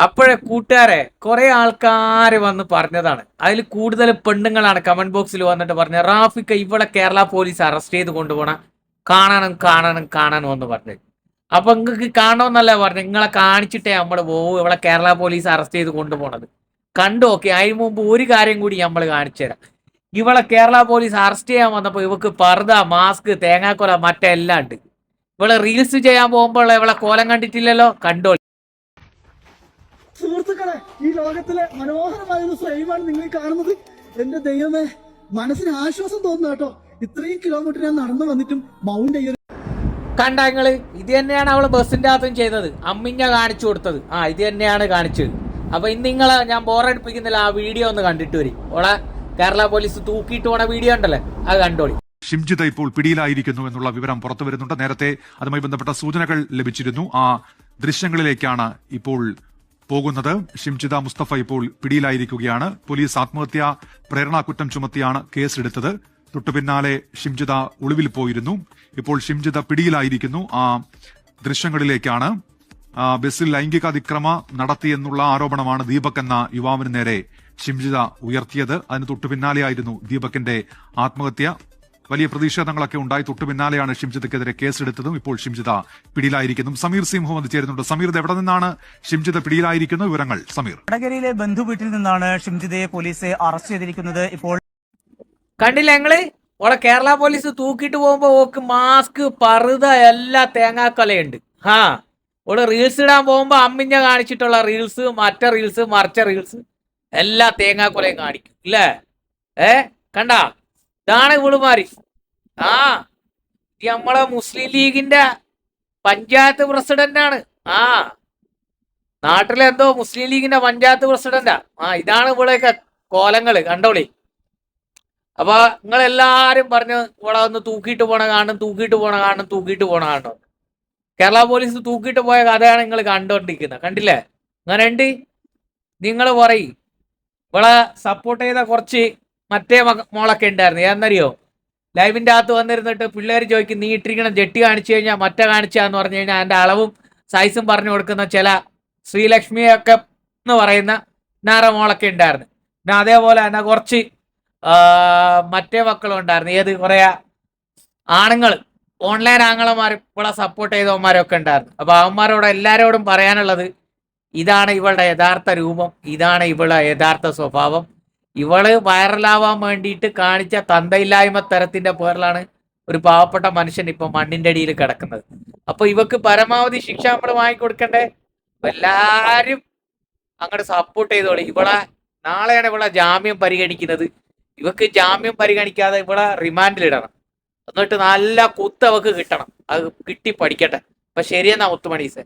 അപ്പോഴേ കൂട്ടുകാരെ കുറെ ആൾക്കാര് വന്ന് പറഞ്ഞതാണ്. അതിൽ കൂടുതൽ പെണ്ണുങ്ങളാണ് കമന്റ് ബോക്സിൽ വന്നിട്ട് പറഞ്ഞത്, റാഫിക്ക ഇവിടെ കേരള പോലീസ് അറസ്റ്റ് ചെയ്ത് കൊണ്ടുപോണ കാണണം കാണണം കാണണം എന്ന് പറഞ്ഞത്. അപ്പൊ നിങ്ങൾക്ക് കാണണമെന്നല്ല പറഞ്ഞു, നിങ്ങളെ കാണിച്ചിട്ടേ നമ്മൾ പോവൂ ഇവിടെ കേരള പോലീസ് അറസ്റ്റ് ചെയ്ത് കൊണ്ടുപോണത്. കണ്ടു നോക്കി. അതിന് മുമ്പ് ഒരു കാര്യം കൂടി നമ്മൾ കാണിച്ചു തരാം. ഇവളെ കേരള പോലീസ് അറസ്റ്റ് ചെയ്യാൻ വന്നപ്പോ ഇവക്ക് പർദ്ദ, മാസ്ക്, തേങ്ങാക്കൊല മറ്റെല്ലാം ഉണ്ട്. ഇവളെ റീൽസ് ചെയ്യാൻ പോകുമ്പോൾ ഇവളെ കോലം കണ്ടിട്ടില്ലല്ലോ, കണ്ടോ. സുഹൃത്തുക്കളെ, ഈ ലോകത്തിലെ മനോഹരമായ ഒരു ഫ്രെയിമാണ് നിങ്ങൾ കാണുന്നത്. എന്റെ ദൈവമേ, മനസ്സിന് ആശ്വാസം തോന്നുന്നു കേട്ടോ. ഇത്രയും കിലോമീറ്റർ ഞാൻ നടന്നു വന്നിട്ടും മൗണ്ട് കണ്ട നിങ്ങള്, ഇത് തന്നെയാണ് അവള് ബസ്സിന്റെ അകത്തും ചെയ്തത്. അമ്മിഞ്ഞ കാണിച്ചു കൊടുത്തത്. ഇത് തന്നെയാണ് കാണിച്ചത്. അപ്പൊ ഇന്ന് നിങ്ങളെ ഞാൻ ബോറടിപ്പിക്കുന്നില്ല, ആ വീഡിയോ ഒന്ന് കണ്ടിട്ട് വരും. ഓളെ കേരള പോലീസ് തൂക്കിയിട്ട് പോണ വീഡിയോ ഉണ്ടല്ലേ, അത് കണ്ടോളി. ഷിംജിത ഇപ്പോൾ പിടിയിലായിരിക്കുന്നു എന്നുള്ള വിവരം പുറത്തു വരുന്നുണ്ട്. നേരത്തെ അതുമായി ബന്ധപ്പെട്ട സൂചനകൾ ലഭിച്ചിരുന്നു. ആ ദൃശ്യങ്ങളിലേക്കാണ് ഇപ്പോൾ പോകുന്നത്. ഷിംജിത മുസ്തഫ ഇപ്പോൾ പിടിയിലായിരിക്കുകയാണ്. പോലീസ് ആത്മഹത്യാ പ്രേരണാകുറ്റം ചുമത്തിയാണ് കേസെടുത്തത്. തൊട്ടുപിന്നാലെ ഷിംജിത ഒളിവിൽ പോയിരുന്നു. ഇപ്പോൾ ഷിംജിത പിടിയിലായിരിക്കുന്നു. ആ ദൃശ്യങ്ങളിലേക്കാണ്. ബസ്സിൽ ലൈംഗിക അതിക്രമ നടത്തിയെന്നുള്ള ആരോപണമാണ് ദീപക് എന്ന യുവാവിന് നേരെ ഷിംജിത ഉയർത്തിയത്. അതിന് തൊട്ടുപിന്നാലെയായിരുന്നു ദീപകിന്റെ ആത്മഹത്യ. വലിയ പ്രതിഷേധങ്ങളൊക്കെ ഉണ്ടായി. തൊട്ടുപിന്നാലെയാണ് ഷിംജിതക്കെതിരെ കേസെടുത്തതും. ഇപ്പോൾ ഷിംജിത പിടിയിലായിരിക്കുന്നു. സമീർ സി മുഹമ്മദ് ചേരുന്നുണ്ട്. സമീർ, എവിടെ നിന്നാണ് ഷിംജിത പിടിയിലായിരിക്കുന്ന വിവരങ്ങൾ? സമീർ, വടകരയിലെ ബന്ധു വീട്ടിൽ നിന്നാണ് ഷിംജിതയെ പോലീസ് അറസ്റ്റ് ചെയ്തിരിക്കുന്നത്. ഇപ്പോൾ കണ്ടില്ല ഞങ്ങള്, ഓളെ കേരള പോലീസ് തൂക്കിട്ട് പോകുമ്പോ ഓക്ക് മാസ്ക്, പറുത എല്ലാ തേങ്ങാക്കൊലയുണ്ട്. ഓള് റീൽസ് ഇടാൻ പോകുമ്പോ അമ്മിഞ്ഞ കാണിച്ചിട്ടുള്ള റീൽസ്, മറ്റേ റീൽസ്, മറിച്ച റീൽസ്, എല്ലാ തേങ്ങാക്കൊലയും കാണിക്കും ഇല്ലേ? കണ്ടാ, ഇതാണ് ഇവളുമാരി. നമ്മളെ മുസ്ലിം ലീഗിന്റെ പഞ്ചായത്ത് പ്രസിഡന്റ് ആണ്. നാട്ടിലെന്തോ മുസ്ലിം ലീഗിന്റെ പഞ്ചായത്ത് പ്രസിഡന്റാ. ഇതാണ് ഇവളെയൊക്കെ കോലങ്ങള്, കണ്ടോളി. അപ്പൊ നിങ്ങൾ എല്ലാരും പറഞ്ഞു ഇവിടെ ഒന്ന് തൂക്കിയിട്ട് പോണ കാണും, തൂക്കിയിട്ട് പോണ കാണും, തൂക്കിയിട്ട് പോണ കാണും. കേരള പോലീസ് തൂക്കിയിട്ട് പോയ കഥയാണ് നിങ്ങൾ കണ്ടോണ്ടിരിക്കുന്നത്. കണ്ടില്ലേ? അങ്ങനെ ഉണ്ട്. നിങ്ങൾ പറയും ഇവിടെ സപ്പോർട്ട് ചെയ്ത കുറച്ച് മറ്റേ മോളൊക്കെ ഉണ്ടായിരുന്നു. എന്നറിയോ, ലൈവിന്റെ അകത്ത് വന്നിരുന്നിട്ട് പിള്ളേർ ചോദിക്കും നീ ഇട്ടിരിക്കണം ജെട്ടി കാണിച്ചു കഴിഞ്ഞാൽ മറ്റേ കാണിച്ചാന്ന് പറഞ്ഞു കഴിഞ്ഞാൽ അതിന്റെ അളവും സൈസും പറഞ്ഞു കൊടുക്കുന്ന ചില ശ്രീലക്ഷ്മിയൊക്കെ എന്ന് പറയുന്ന നാറ മോളൊക്കെ ഉണ്ടായിരുന്നു. പിന്നെ അതേപോലെ തന്നെ കുറച്ച് മറ്റേ മക്കളും ഉണ്ടായിരുന്നു. ഏത് കുറെ ആണുങ്ങൾ, ഓൺലൈൻ ആങ്ങളമാരും ഇവിടെ സപ്പോർട്ട് ചെയ്തവന്മാരൊക്കെ ഉണ്ടായിരുന്നു. അപ്പൊ അവന്മാരോട് എല്ലാരോടും പറയാനുള്ളത്, ഇതാണ് ഇവളുടെ യഥാർത്ഥ രൂപം, ഇതാണ് ഇവളുടെ യഥാർത്ഥ സ്വഭാവം. ഇവള് വൈറലാവാൻ വേണ്ടിയിട്ട് കാണിച്ച തന്തയില്ലായ്മ തരത്തിന്റെ പേരിലാണ് ഒരു പാവപ്പെട്ട മനുഷ്യൻ ഇപ്പൊ മണ്ണിന്റെ അടിയിൽ കിടക്കുന്നത്. അപ്പൊ ഇവക്ക് പരമാവധി ശിക്ഷ നമ്മൾ വാങ്ങിക്കൊടുക്കണ്ടേ? എല്ലാരും അങ്ങോട്ട് സപ്പോർട്ട് ചെയ്തോളി. ഇവിടെ നാളെയാണ് ഇവിടെ ജാമ്യം പരിഗണിക്കുന്നത്. ഇവക്ക് ജാമ്യം പരിഗണിക്കാതെ ഇവിടെ റിമാൻഡിലിടണം. എന്നിട്ട് നല്ല കുത്ത് അവക്ക് കിട്ടണം. അത് കിട്ടി പഠിക്കട്ടെ. അപ്പൊ ശരിയെന്നാ മുത്തുമണീസേ.